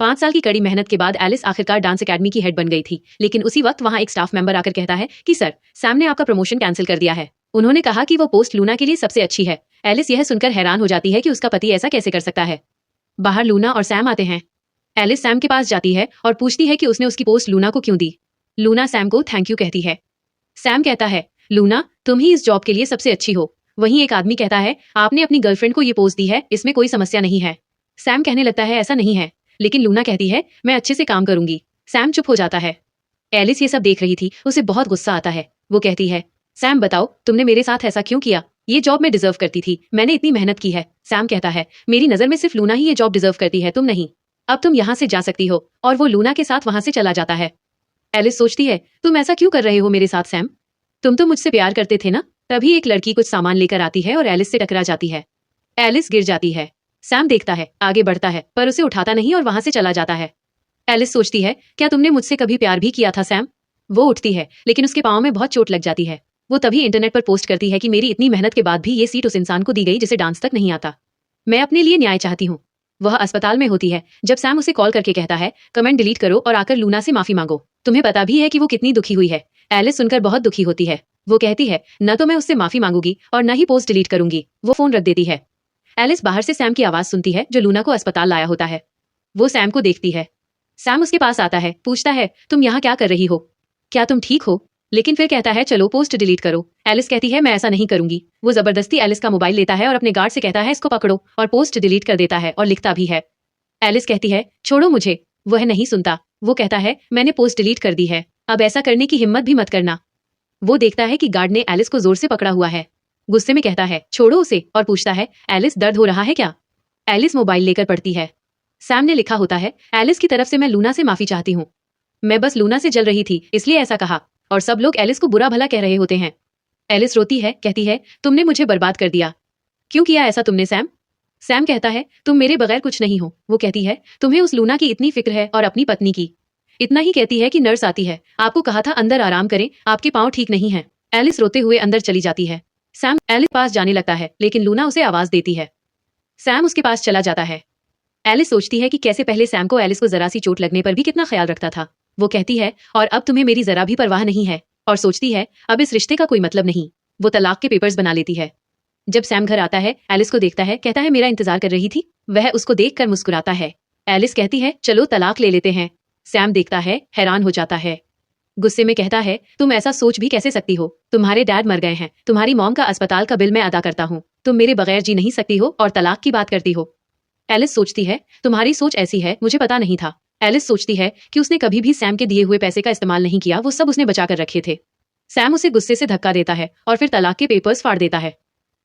5 साल की कड़ी मेहनत के बाद एलिस आखिरकार डांस एकेडमी की हेड बन गई थी, लेकिन उसी वक्त वहाँ एक स्टाफ मेंबर आकर कहता है कि सर, सैम ने आपका प्रमोशन कैंसिल कर दिया है। उन्होंने कहा कि वो पोस्ट लूना के लिए सबसे अच्छी है। एलिस यह सुनकर हैरान हो जाती है कि उसका पति ऐसा कैसे कर सकता है। बाहर लूना और सैम आते हैं। एलिस सैम के पास जाती है और पूछती है कि उसने उसकी पोस्ट लूना को क्यों दी। लूना सैम को थैंक यू कहती है। सैम कहता है, लूना, तुम ही इस जॉब के लिए सबसे अच्छी हो। वहीं एक आदमी कहता है, आपने अपनी गर्लफ्रेंड को ये पोस्ट दी है, इसमें कोई समस्या नहीं है। सैम कहने लगता है, ऐसा नहीं है, लेकिन लूना कहती है, मैं अच्छे से काम करूंगी। सैम चुप हो जाता है। एलिस ये सब देख रही थी, उसे बहुत गुस्सा आता है। वो कहती है, सैम बताओ, तुमने मेरे साथ ऐसा क्यों किया? ये जॉब मैं डिजर्व करती थी, मैंने इतनी मेहनत की है। सैम कहता है, मेरी नजर में सिर्फ लूना ही ये जॉब डिजर्व करती है, तुम नहीं। अब तुम यहाँ से जा सकती हो। और वो लूना के साथ वहां से चला जाता है। एलिस सोचती है, तुम ऐसा क्यों कर रहे हो मेरे साथ सैम? तुम तो मुझसे प्यार करते थे ना? तभी एक लड़की कुछ सामान लेकर आती है और एलिस से टकरा जाती है। एलिस गिर जाती है। सैम देखता है, आगे बढ़ता है, पर उसे उठाता नहीं और वहां से चला जाता है। एलिस सोचती है, क्या तुमने मुझसे कभी प्यार भी किया था सैम? वो उठती है, लेकिन उसके पाँव में बहुत चोट लग जाती है। वो तभी इंटरनेट पर पोस्ट करती है कि मेरी इतनी मेहनत के बाद भी ये सीट उस इंसान को दी गई जिसे डांस तक नहीं आता। मैं अपने लिए न्याय चाहती हूँ। वह अस्पताल में होती है जब सैम उसे कॉल करके कहता है, कमेंट डिलीट करो और आकर लूना से माफी मांगो। तुम्हें पता भी है कि वो कितनी दुखी हुई है। एलिस सुनकर बहुत दुखी होती है। वो कहती है, न तो मैं उससे माफी मांगूंगी और न ही पोस्ट डिलीट करूंगी। वो फोन रख देती है। एलिस बाहर से सैम की आवाज सुनती है जो लूना को अस्पताल लाया होता है। वो सैम को देखती है। सैम उसके पास आता है, पूछता है, तुम यहाँ क्या कर रही हो? क्या तुम ठीक हो? लेकिन फिर कहता है, चलो पोस्ट डिलीट करो। एलिस कहती है, मैं ऐसा नहीं करूंगी। वो जबरदस्ती एलिस का मोबाइल लेता है और अपने गार्ड से कहता है, इसको पकड़ो, और पोस्ट डिलीट कर देता है और लिखता भी है। एलिस कहती है, छोड़ो मुझे। वह नहीं सुनता। वो कहता है, मैंने पोस्ट डिलीट कर दी है, अब ऐसा करने की हिम्मत भी मत करना। वो देखता है कि गार्ड ने एलिस को जोर से पकड़ा हुआ है। गुस्से में कहता है, छोड़ो उसे, और पूछता है, एलिस, दर्द हो रहा है क्या? एलिस मोबाइल लेकर पढ़ती है। सैम ने लिखा होता है, एलिस की तरफ से मैं लूना से माफी चाहती हूँ। मैं बस लूना से जल रही थी, इसलिए ऐसा कहा। और सब लोग एलिस को बुरा भला कह रहे होते हैं। एलिस रोती है, कहती है, तुमने मुझे बर्बाद कर दिया। क्यों किया ऐसा तुमने सैम? सैम कहता है, तुम मेरे बगैर कुछ नहीं हो। वो कहती है, तुम्हें उस लूना की इतनी फिक्र है और अपनी पत्नी की। इतना ही कहती है कि नर्स आती है, आपको कहा था अंदर आराम करें, आपके पाँव ठीक नहीं है। एलिस रोते हुए अंदर चली जाती है। सैम एलिस पास जाने लगता है, लेकिन लूना उसे आवाज देती है। सैम उसके पास चला जाता है। एलिस सोचती है कि कैसे पहले सैम को एलिस को जरा सी चोट लगने पर भी कितना ख्याल रखता था। वो कहती है, और अब तुम्हें मेरी जरा भी परवाह नहीं है। और सोचती है, अब इस रिश्ते का कोई मतलब नहीं। वो तलाक के पेपर्स बना लेती है। जब सैम घर आता है, एलिस को देखता है, कहता है, मेरा इंतजार कर रही थी। वह उसको देखकर मुस्कुराता है। एलिस कहती है, चलो तलाक ले लेते हैं। सैम देखता है, हैरान हो जाता है। गुस्से में कहता है, तुम ऐसा सोच भी कैसे सकती हो? तुम्हारे डैड मर गए हैं, तुम्हारी मॉम का अस्पताल का बिल मैं अदा करता हूँ, तुम मेरे बगैर जी नहीं सकती हो और तलाक की बात करती हो। एलिस सोचती है, तुम्हारी सोच ऐसी है, मुझे पता नहीं था। एलिस सोचती है कि उसने कभी भी सैम के दिए हुए पैसे का इस्तेमाल नहीं किया, वो सब उसने बचा कर रखे थे। सैम उसे गुस्से से धक्का देता है और फिर तलाक के पेपर्स फाड़ देता है।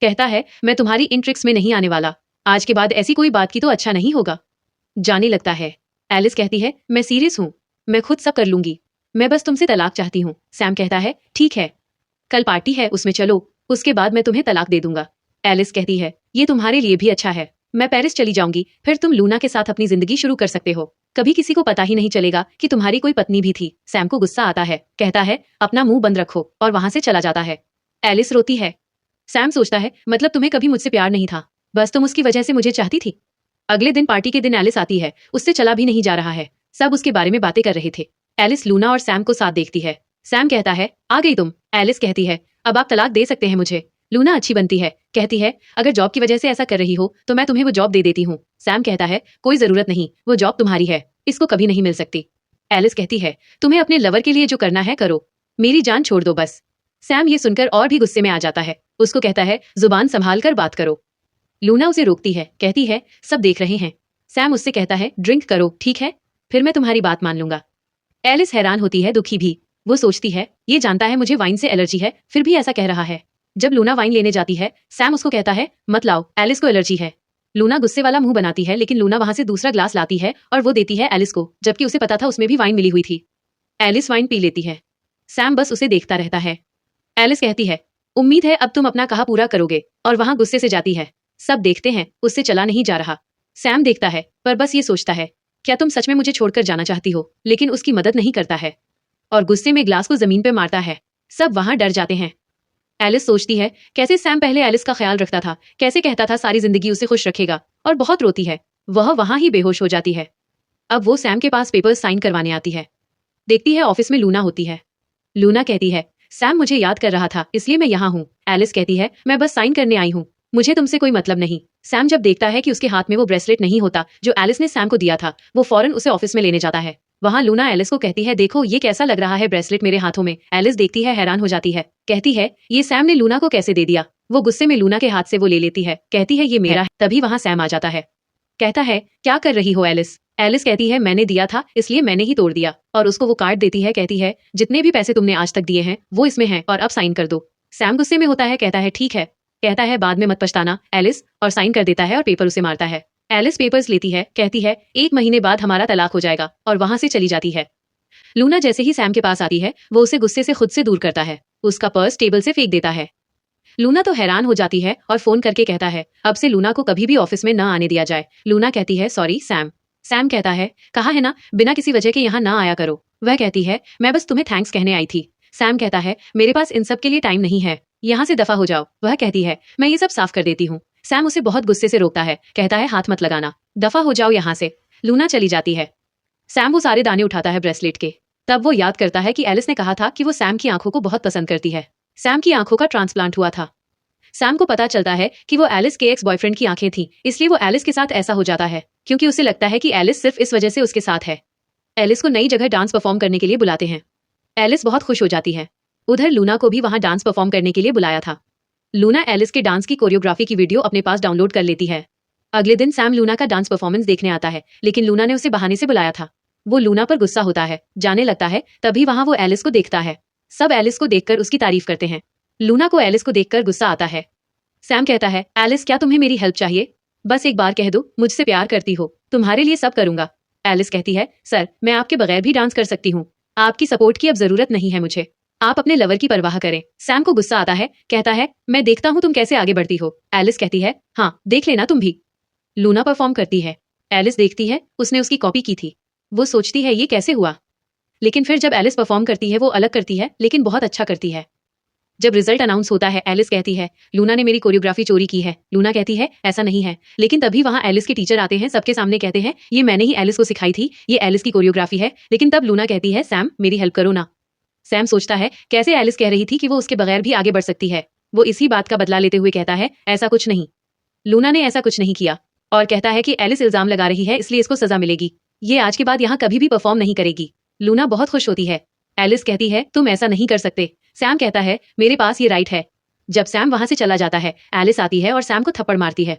कहता है, मैं तुम्हारी इन ट्रिक्स में नहीं आने वाला। आज के बाद ऐसी कोई बात की तो अच्छा नहीं होगा। जाने लगता है। एलिस कहती है, मैं सीरियस हूँ, मैं खुद सब कर लूंगी, मैं बस तुमसे तलाक चाहती हूँ। सैम कहता है, ठीक है, कल पार्टी है, उसमें चलो, उसके बाद मैं तुम्हें तलाक दे दूंगा। एलिस कहती है, ये तुम्हारे लिए भी अच्छा है, मैं पेरिस चली जाऊंगी, फिर तुम लूना के साथ अपनी जिंदगी शुरू कर सकते हो। कभी किसी को पता ही नहीं चलेगा कि तुम्हारी कोई पत्नी भी थी। सैम को गुस्सा आता है, कहता है, अपना मुंह बंद रखो, और वहां से चला जाता है। एलिस रोती है। सैम सोचता है, मतलब तुम्हें कभी मुझसे प्यार नहीं था, बस तुम उसकी वजह से मुझे चाहती थी। अगले दिन पार्टी के दिन एलिस आती है, उससे चला भी नहीं जा रहा है। सब उसके बारे में बातें कर रहे थे। एलिस लूना और सैम को साथ देखती है। सैम कहता है, आ गई तुम। एलिस कहती है, अब आप तलाक दे सकते हैं मुझे। लूना अच्छी बनती है, कहती है, अगर जॉब की वजह से ऐसा कर रही हो तो मैं तुम्हें वो जॉब दे देती हूँ। सैम कहता है, कोई जरूरत नहीं, वो जॉब तुम्हारी है, इसको कभी नहीं मिल सकती। एलिस कहती है, तुम्हें अपने लवर के लिए जो करना है करो, मेरी जान छोड़ दो बस। सैम ये सुनकर और भी गुस्से में आ जाता है। उसको कहता है, जुबान संभाल कर बात करो। लूना उसे रोकती है, कहती है, सब देख रहे हैं। सैम उससे कहता है, ड्रिंक करो, ठीक है, फिर मैं तुम्हारी बात मान लूंगा। एलिस हैरान होती है, दुखी भी। वो सोचती है, ये जानता है मुझे वाइन से एलर्जी है, फिर भी ऐसा कह रहा है। जब लूना वाइन लेने जाती है, सैम उसको कहता है, मत लाओ, एलिस को एलर्जी है। लूना गुस्से वाला मुंह बनाती है, लेकिन लूना वहां से दूसरा ग्लास लाती है और वो देती है एलिस को, जबकि उसे पता था उसमें भी वाइन मिली हुई थी। एलिस वाइन पी लेती है। सैम बस उसे देखता रहता है। एलिस कहती है, उम्मीद है अब तुम अपना कहा पूरा करोगे, और वहां गुस्से से जाती है। सब देखते हैं, उससे चला नहीं जा रहा। सैम देखता है, पर बस ये सोचता है, क्या तुम सच में मुझे छोड़कर जाना चाहती हो? लेकिन उसकी मदद नहीं करता है और गुस्से में ग्लास को जमीन पर मारता है। सब वहां डर जाते हैं। एलिस सोचती है, कैसे सैम पहले एलिस का ख्याल रखता था, कैसे कहता था सारी जिंदगी उसे खुश रखेगा, और बहुत रोती है। वह वहां ही बेहोश हो जाती है। अब वो सैम के पास पेपर्स साइन करवाने आती है। देखती है ऑफिस में लूना होती है। लूना कहती है, सैम मुझे याद कर रहा था इसलिए मैं यहाँ हूँ। एलिस कहती है, मैं बस साइन करने आई हूँ, मुझे तुमसे कोई मतलब नहीं। सैम जब देखता है कि उसके हाथ में वो ब्रेसलेट नहीं होता जो एलिस ने सैम को दिया था, वो फौरन उसे ऑफिस में लेने जाता है। वहाँ लूना एलिस को कहती है, देखो ये कैसा लग रहा है ब्रेसलेट मेरे हाथों में। एलिस देखती है, हैरान हो जाती है, कहती है, ये सैम ने लूना को कैसे दे दिया। वो गुस्से में लूना के हाथ से वो ले लेती है, कहती है ये मेरा है। तभी वहाँ सैम आ जाता है, कहता है, क्या कर रही हो एलिस। एलिस कहती है, मैंने दिया था इसलिए मैंने ही तोड़ दिया, और उसको वो कार्ड देती है। कहती है, जितने भी पैसे तुमने आज तक दिए हैं वो इसमें हैं और अब साइन कर दो। सैम गुस्से में होता है, कहता है ठीक है। कहता है बाद में मत पछताना एलिस, और साइन कर देता है और पेपर उसे मारता है। एलिस पेपर्स लेती है, कहती है 1 महीने बाद हमारा तलाक हो जाएगा, और वहां से चली जाती है। लूना जैसे ही सैम के पास आती है वो उसे गुस्से से खुद से दूर करता है, उसका पर्स टेबल से फेंक देता है। लूना तो हैरान हो जाती है और फोन करके कहता है अब से लूना को कभी भी ऑफिस में न आने दिया जाए। लूना कहती है, सॉरी सैम। सैम कहता है, कहा है ना बिना किसी वजह के यहाँ ना आया करो। वह कहती है, मैं बस तुम्हें थैंक्स कहने आई थी। सैम कहता है, मेरे पास इन सब के लिए टाइम नहीं है, यहाँ से दफा हो जाओ। वह कहती है, मैं ये सब साफ कर देती हूँ। सैम उसे बहुत गुस्से से रोकता है, कहता है हाथ मत लगाना, दफा हो जाओ यहाँ से। लूना चली जाती है। सैम वो सारे दाने उठाता है ब्रेसलेट के। तब वो याद करता है कि एलिस ने कहा था कि वो सैम की आंखों को बहुत पसंद करती है। सैम की आंखों का ट्रांसप्लांट हुआ था। सैम को पता चलता है कि वो एलिस के एक्स बॉयफ्रेंड की आंखें थीं, इसलिए वो एलिस के साथ ऐसा हो जाता है क्योंकि उसे लगता है कि एलिस सिर्फ इस वजह से उसके साथ है। एलिस को नई जगह डांस परफॉर्म करने के लिए बुलाते हैं। एलिस बहुत खुश हो जाती है। उधर लूना को भी वहां डांस परफॉर्म करने के लिए बुलाया था। लूना एलिस के डांस की कोरियोग्राफी की वीडियो अपने पास डाउनलोड कर लेती है। अगले दिन सैम लूना का डांस परफॉर्मेंस देखने आता है, लेकिन लूना ने उसे बहाने से बुलाया था। वो लूना पर गुस्सा होता है, जाने लगता है। तभी वहां वो एलिस को देखता है। सब एलिस को देखकर उसकी तारीफ करते हैं। लूना को एलिस को देखकर गुस्सा आता है। सैम कहता है, एलिस क्या तुम्हें मेरी हेल्प चाहिए? बस एक बार कह दो मुझसे प्यार करती हो, तुम्हारे लिए सब करूंगा। एलिस कहती है, सर मैं आपके बगैर भी डांस कर सकती हूँ, आपकी सपोर्ट की अब जरूरत नहीं है मुझे, आप अपने लवर की परवाह करें। सैम को गुस्सा आता है, कहता है, मैं देखता हूँ तुम कैसे आगे बढ़ती हो। एलिस कहती है, हाँ देख लेना तुम भी। लूना परफॉर्म करती है। एलिस देखती है उसने उसकी कॉपी की थी। वो सोचती है ये कैसे हुआ, लेकिन फिर जब एलिस परफॉर्म करती है वो अलग करती है, लेकिन बहुत अच्छा करती है। जब रिजल्ट अनाउंस होता है एलिस कहती है, लूना ने मेरी कोरियोग्राफी चोरी की है। लूना कहती है, ऐसा नहीं है। लेकिन तभी वहां एलिस के टीचर आते हैं, सबके सामने कहते हैं, ये मैंने ही एलिस को सिखाई थी, ये एलिस की कोरियोग्राफी है। लेकिन तब लूना कहती है, सैम मेरी हेल्प करो ना। सैम सोचता है कैसे एलिस कह रही थी कि वो उसके बगैर भी आगे बढ़ सकती है। वो इसी बात का बदला लेते हुए कहता है, ऐसा कुछ नहीं, लूना ने ऐसा कुछ नहीं किया, और कहता है कि एलिस इल्जाम लगा रही है इसलिए इसको सजा मिलेगी, ये आज के बाद यहाँ कभी भी परफॉर्म नहीं करेगी। लूना बहुत खुश होती है। एलिस कहती है, तुम ऐसा नहीं कर सकते। सैम कहता है, मेरे पास ये राइट है। जब सैम वहां से चला जाता है एलिस आती है और सैम को थप्पड़ मारती है।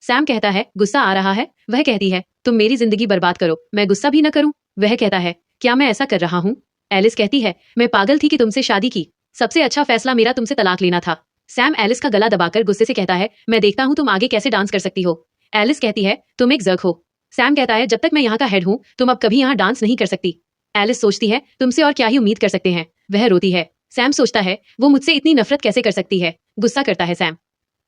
सैम कहता है, गुस्सा आ रहा है? वह कहती है, तुम मेरी जिंदगी बर्बाद करो, मैं गुस्सा भी न करूं। वह कहता है, क्या मैं ऐसा कर रहा हूँ? एलिस कहती है, मैं पागल थी कि तुमसे शादी की, सबसे अच्छा फैसला मेरा तुमसे तलाक लेना था। सैम एलिस का गला दबाकर गुस्से से कहता है, मैं देखता हूँ तुम आगे कैसे डांस कर सकती हो। एलिस कहती है, तुम एक जर्क हो। सैम कहता है, जब तक मैं यहाँ का हेड हूँ तुम अब कभी यहाँ डांस नहीं कर सकती। एलिस सोचती है, तुमसे और क्या ही उम्मीद कर सकते हैं। वह रोती है। सैम सोचता है, वो मुझसे इतनी नफरत कैसे कर सकती है। गुस्सा करता है सैम।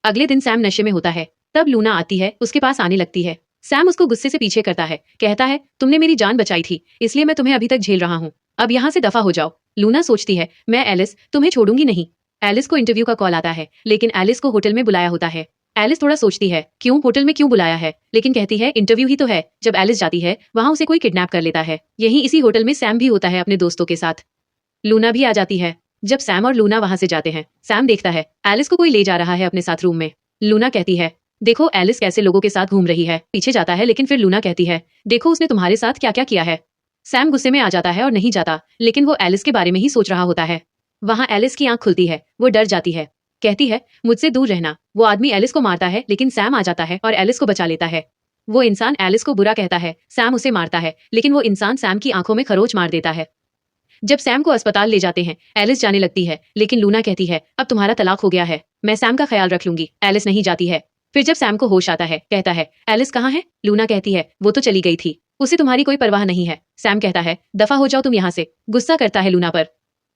अगले दिन सैम नशे में होता है। तब लूना आती है, उसके पास आने लगती है। सैम उसको गुस्से से पीछे करता है, कहता है, तुमने मेरी जान बचाई थी इसलिए मैं तुम्हें अभी तक झेल रहा हूँ, अब यहाँ से दफा हो जाओ। लूना सोचती है, मैं एलिस तुम्हें छोड़ूंगी नहीं। एलिस को इंटरव्यू का कॉल आता है, लेकिन एलिस को होटल में बुलाया होता है। एलिस थोड़ा सोचती है, क्यों होटल में क्यों बुलाया है, लेकिन कहती है इंटरव्यू ही तो है। जब एलिस जाती है वहां उसे कोई किडनैप कर लेता है। यहीं इसी होटल में सैम भी होता है अपने दोस्तों के साथ। लूना भी आ जाती है। जब सैम और लूना वहां से जाते हैं, सैम देखता है एलिस को कोई ले जा रहा है अपने साथ रूम में। लूना कहती है, देखो एलिस कैसे लोगों के साथ घूम रही है। पीछे जाता है, लेकिन फिर लूना कहती है, देखो उसने तुम्हारे साथ क्या क्या किया है। सैम गुस्से में आ जाता है और नहीं जाता, लेकिन वो एलिस के बारे में ही सोच रहा होता है। वहां एलिस की आंख खुलती है, वो डर जाती है, कहती है, मुझसे दूर रहना। वो आदमी एलिस को मारता है, लेकिन सैम आ जाता है और एलिस को बचा लेता है। वो इंसान एलिस को बुरा कहता है, सैम उसे मारता है, लेकिन वो इंसान सैम की आंखों में खरोच मार देता है। जब सैम को अस्पताल ले जाते हैं, एलिस जाने लगती है, लेकिन लूना कहती है, अब तुम्हारा तलाक हो गया है, मैं सैम का ख्याल रख लूंगी। एलिस नहीं जाती है। फिर जब सैम को होश आता है, कहता है, एलिस कहाँ है? लूना कहती है, वो तो चली गई थी, उसे तुम्हारी कोई परवाह नहीं है। सैम कहता है, दफा हो जाओ तुम यहाँ से। गुस्सा करता है लूना पर।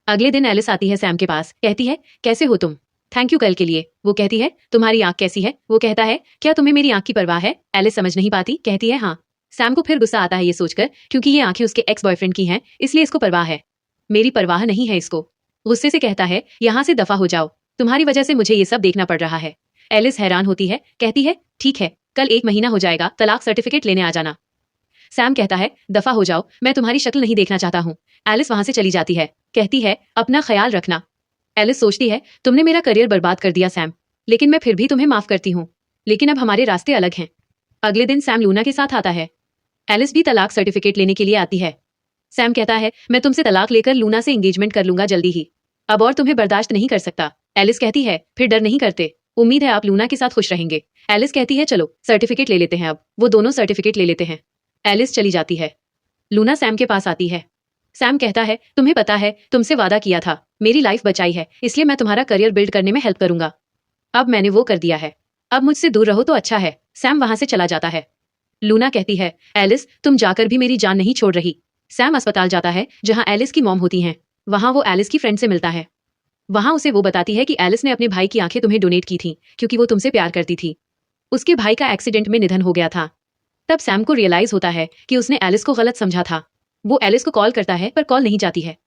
अगले दिन एलिस आती है सैम के पास, कहती है, कैसे हो तुम? थैंक यू कल के लिए। वो कहती है, तुम्हारी आंख कैसी है? वो कहता है, क्या तुम्हें मेरी आंख की परवाह है? एलिस समझ नहीं पाती, कहती है, हाँ। सैम को फिर गुस्सा आता है ये सोचकर, क्योंकि ये आंखें उसके एक्स बॉयफ्रेंड की हैं, इसलिए इसको परवाह है। मेरी परवाह नहीं है इसको। गुस्से से कहता है, यहाँ से दफा हो जाओ, तुम्हारी वजह से मुझे ये सब देखना पड़ रहा है। एलिस हैरान होती है, कहती है, ठीक है, कल 1 महीना हो जाएगा, तलाक सर्टिफिकेट लेने आ जाना। सैम कहता है दफा हो जाओ, मैं तुम्हारी शक्ल नहीं देखना चाहता हूँ। एलिस वहां से चली जाती है, कहती है अपना ख्याल रखना। एलिस सोचती है तुमने मेरा करियर बर्बाद कर दिया सैम, लेकिन मैं फिर भी तुम्हें माफ करती हूँ। लेकिन अब हमारे रास्ते अलग हैं। अगले दिन सैम लूना के साथ आता है। एलिस भी तलाक सर्टिफिकेट लेने के लिए आती है। सैम कहता है मैं तुमसे तलाक लेकर लूना से एंगेजमेंट कर लूंगा जल्दी ही, अब और तुम्हें बर्दाश्त नहीं कर सकता। एलिस कहती है फिर डर नहीं करते, उम्मीद है आप लूना के साथ खुश रहेंगे। एलिस कहती है चलो सर्टिफिकेट ले लेते हैं। अब वो दोनों सर्टिफिकेट ले लेते हैं। एलिस चली जाती है। लूना सैम के पास आती है। सैम कहता है तुम्हें पता है तुमसे वादा किया था, मेरी लाइफ बचाई है, इसलिए मैं तुम्हारा करियर बिल्ड करने में हेल्प करूंगा। अब मैंने वो कर दिया है, अब मुझसे दूर रहो तो अच्छा है। सैम वहां से चला जाता है। लूना कहती है एलिस तुम जाकर भी मेरी जान नहीं छोड़ रही। सैम अस्पताल जाता है जहां एलिस की मॉम होती हैं। वहां वो एलिस की फ्रेंड से मिलता है। वहां उसे वो बताती है कि एलिस ने अपने भाई की आंखें तुम्हें डोनेट की थी क्योंकि वो तुमसे प्यार करती थी। उसके भाई का एक्सीडेंट में निधन हो गया था। तब सैम को रियलाइज होता है कि उसने एलिस को गलत समझा था। वो एलिस को कॉल करता है पर कॉल नहीं जाती है।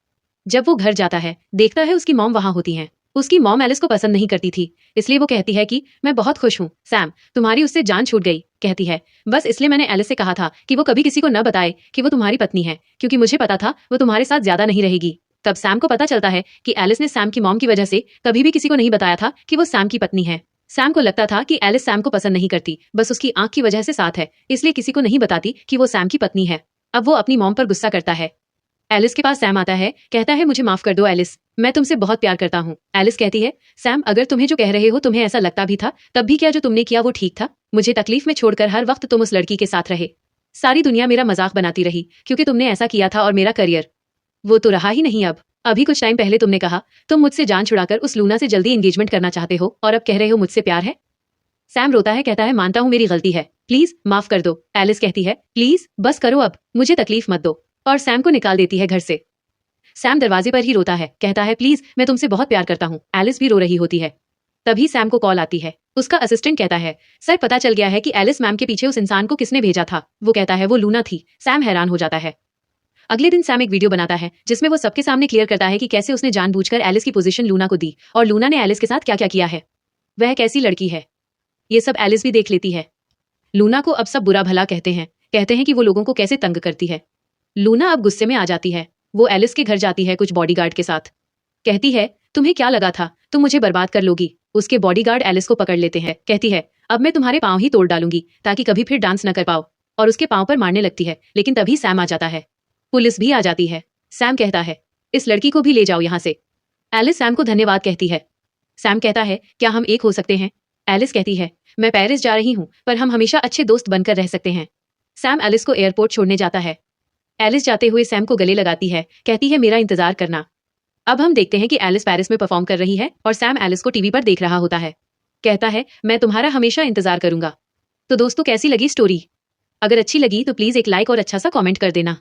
जब वो घर जाता है देखता है उसकी मॉम वहां होती हैं। उसकी मॉम एलिस को पसंद नहीं करती थी, इसलिए वो कहती है कि मैं बहुत खुश हूँ सैम, तुम्हारी उससे जान छूट गई। कहती है बस इसलिए मैंने एलिस से कहा था कि वो कभी किसी को न बताए कि वो तुम्हारी पत्नी है, क्योंकि मुझे पता था वो तुम्हारे साथ ज्यादा नहीं रहेगी। तब सैम को पता चलता है कि एलिस ने सैम की मॉम की वजह से कभी भी किसी को नहीं बताया था कि वो सैम की पत्नी है। सैम को लगता था कि एलिस सैम को पसंद नहीं करती, बस उसकी आंख की वजह से साथ है, इसलिए किसी को नहीं बताती कि वो सैम की पत्नी है। अब वो अपनी मॉम पर गुस्सा करता है। एलिस के पास सैम आता है, कहता है मुझे माफ कर दो एलिस, मैं तुमसे बहुत प्यार करता हूँ। एलिस कहती है सैम अगर तुम्हें जो कह रहे हो तुम्हें ऐसा लगता भी था तब भी क्या जो तुमने किया वो ठीक था? मुझे तकलीफ में छोड़कर हर वक्त तुम उस लड़की के साथ रहे। सारी दुनिया मेरा मजाक बनाती रही क्योंकि तुमने ऐसा किया था, और मेरा करियर वो तो रहा ही नहीं। अब अभी कुछ टाइम पहले तुमने कहा तुम मुझसे जान छुड़ाकर उस लूना से जल्दी एंगेजमेंट करना चाहते हो, और अब कह रहे हो मुझसे प्यार है। सैम रोता है, कहता है मानता हूँ मेरी गलती है, प्लीज माफ कर दो। एलिस कहती है प्लीज बस करो, अब मुझे तकलीफ मत दो, और सैम को निकाल देती है घर से। सैम दरवाजे पर ही रोता है, कहता है प्लीज मैं तुमसे बहुत प्यार करता हूँ। एलिस भी रो रही होती है। तभी सैम को कॉल आती है। उसका असिस्टेंट कहता है सर पता चल गया है कि एलिस मैम के पीछे उस इंसान को किसने भेजा था। वो कहता है वो लूना थी। सैम हैरान हो जाता है। अगले दिन सैम एक वीडियो बनाता है जिसमें वो सबके सामने क्लियर करता है कि कैसे उसने जानबूझकर एलिस की पोजीशन लूना को दी, और लूना ने एलिस के साथ क्या क्या किया है, वह कैसी लड़की है। ये सब एलिस भी देख लेती है। लूना को अब सब बुरा भला कहते हैं कि वो लोगों को कैसे तंग करती है। लूना अब गुस्से में आ जाती है। वो एलिस के घर जाती है कुछ बॉडीगार्ड के साथ। कहती है तुम्हें क्या लगा था तुम मुझे बर्बाद कर लोगी। उसके बॉडीगार्ड एलिस को पकड़ लेते हैं। कहती है अब मैं तुम्हारे पाँव ही तोड़ डालूंगी ताकि कभी फिर डांस न कर पाओ, और उसके पाँव पर मारने लगती है। लेकिन तभी सैम आ जाता है। पुलिस भी आ जाती है। सैम कहता है इस लड़की को भी ले जाओ यहाँ से। एलिस सैम को धन्यवाद कहती है। सैम कहता है क्या हम एक हो सकते हैं? एलिस कहती है मैं पेरिस जा रही हूँ पर हम हमेशा अच्छे दोस्त बनकर रह सकते हैं। सैम एलिस को एयरपोर्ट छोड़ने जाता है। एलिस जाते हुए सैम को गले लगाती है, कहती है मेरा इंतजार करना। अब हम देखते हैं कि एलिस पेरिस में परफॉर्म कर रही है और सैम एलिस को टीवी पर देख रहा होता है। कहता है मैं तुम्हारा हमेशा इंतजार करूंगा। तो दोस्तों कैसी लगी स्टोरी? अगर अच्छी लगी तो प्लीज एक लाइक और अच्छा सा कमेंट कर देना।